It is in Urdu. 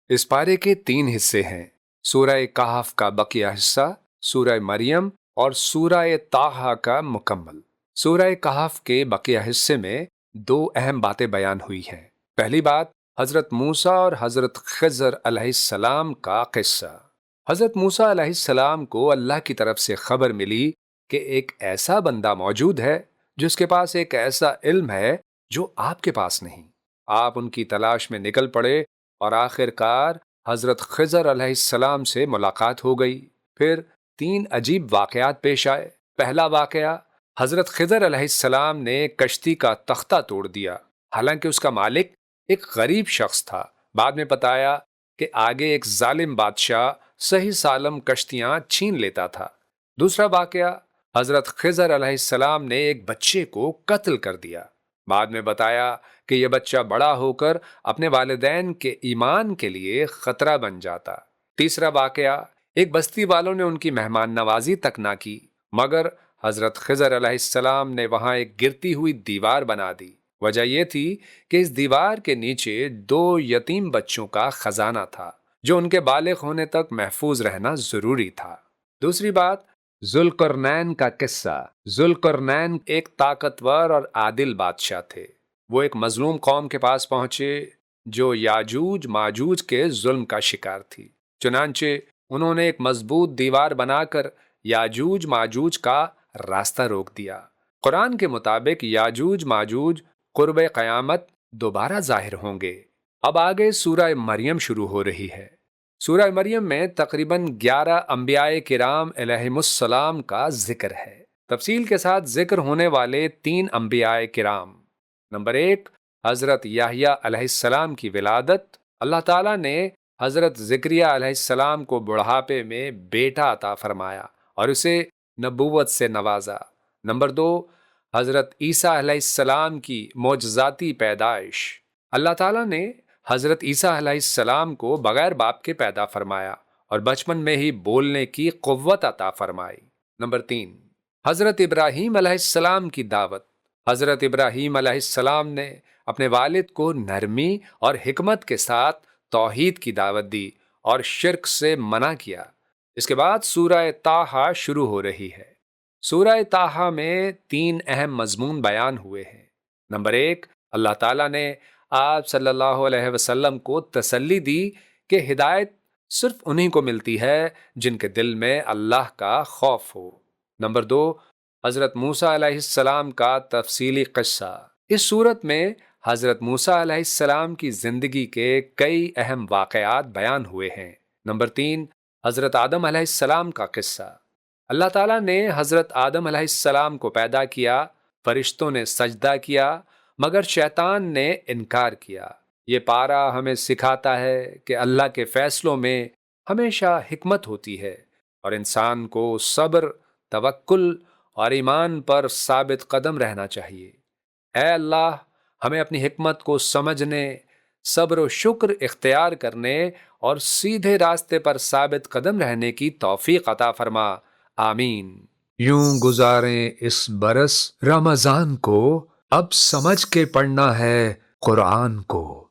اس پارے کے 3 حصے ہیں: سورہ کہف کا بقیہ حصہ، سورہ مریم اور سورہ طٰہٰ کا مکمل۔ سورہ کہف کے بقیہ حصے میں 2 اہم باتیں بیان ہوئی ہیں۔ پہلی بات، حضرت موسیٰ اور حضرت خضر علیہ السلام کا قصہ۔ حضرت موسیٰ علیہ السلام کو اللہ کی طرف سے خبر ملی کہ ایک ایسا بندہ موجود ہے جس کے پاس ایک ایسا علم ہے جو آپ کے پاس نہیں۔ آپ ان کی تلاش میں نکل پڑے اور آخر کار حضرت خضر علیہ السلام سے ملاقات ہو گئی۔ پھر 3 عجیب واقعات پیش آئے۔ پہلا واقعہ، حضرت خضر علیہ السلام نے کشتی کا تختہ توڑ دیا، حالانکہ اس کا مالک ایک غریب شخص تھا۔ بعد میں بتایا کہ آگے ایک ظالم بادشاہ صحیح سالم کشتیاں چھین لیتا تھا۔ دوسرا واقعہ، حضرت خضر علیہ السلام نے ایک بچے کو قتل کر دیا۔ بعد میں بتایا کہ یہ بچہ بڑا ہو کر اپنے والدین کے ایمان کے لیے خطرہ بن جاتا۔ تیسرا واقعہ، ایک بستی والوں نے ان کی مہمان نوازی تک نہ کی، مگر حضرت خضر علیہ السلام نے وہاں ایک گرتی ہوئی دیوار بنا دی۔ وجہ یہ تھی کہ اس دیوار کے نیچے 2 یتیم بچوں کا خزانہ تھا جو ان کے بالغ ہونے تک محفوظ رہنا ضروری تھا۔ دوسری بات، ذوالقرنین کا قصہ۔ ذوالقرنین ایک طاقتور اور عادل بادشاہ تھے۔ وہ ایک مظلوم قوم کے پاس پہنچے جو یاجوج ماجوج کے ظلم کا شکار تھی۔ چنانچہ انہوں نے ایک مضبوط دیوار بنا کر یاجوج ماجوج کا راستہ روک دیا۔ قرآن کے مطابق یاجوج ماجوج قرب قیامت دوبارہ ظاہر ہوں گے۔ اب آگے سورہ مریم شروع ہو رہی ہے۔ سورہ مریم میں تقریباً 11 انبیاء کرام علیہم السلام کا ذکر ہے۔ تفصیل کے ساتھ ذکر ہونے والے 3 انبیاء کرام: نمبر 1، حضرت یحییٰ علیہ السلام کی ولادت۔ اللہ تعالیٰ نے حضرت زکریا علیہ السلام کو بڑھاپے میں بیٹا عطا فرمایا اور اسے نبوت سے نوازا۔ نمبر 2، حضرت عیسیٰ علیہ السلام کی معجزاتی پیدائش۔ اللہ تعالیٰ نے حضرت عیسیٰ علیہ السلام کو بغیر باپ کے پیدا فرمایا اور بچپن میں ہی بولنے کی قوت عطا فرمائی۔ نمبر 3، حضرت ابراہیم علیہ السلام کی دعوت۔ حضرت ابراہیم علیہ السلام نے اپنے والد کو نرمی اور حکمت کے ساتھ توحید کی دعوت دی اور شرک سے منع کیا۔ اس کے بعد سورہ طٰہٰ شروع ہو رہی ہے۔ سورہ طٰہٰ میں 3 اہم مضمون بیان ہوئے ہیں۔ نمبر 1، اللہ تعالیٰ نے آپ صلی اللہ علیہ وسلم کو تسلی دی کہ ہدایت صرف انہی کو ملتی ہے جن کے دل میں اللہ کا خوف ہو۔ نمبر 2، حضرت موسیٰ علیہ السلام کا تفصیلی قصہ۔ اس صورت میں حضرت موسیٰ علیہ السلام کی زندگی کے کئی اہم واقعات بیان ہوئے ہیں۔ نمبر 3، حضرت آدم علیہ السلام کا قصہ۔ اللہ تعالیٰ نے حضرت آدم علیہ السلام کو پیدا کیا، فرشتوں نے سجدہ کیا مگر شیطان نے انکار کیا۔ یہ پارہ ہمیں سکھاتا ہے کہ اللہ کے فیصلوں میں ہمیشہ حکمت ہوتی ہے اور انسان کو صبر، توکل اور ایمان پر ثابت قدم رہنا چاہیے۔ اے اللہ، ہمیں اپنی حکمت کو سمجھنے، صبر و شکر اختیار کرنے اور سیدھے راستے پر ثابت قدم رہنے کی توفیق عطا فرما، آمین۔ یوں گزاریں اس برس رمضان کو، اب سمجھ کے پڑھنا ہے قرآن کو۔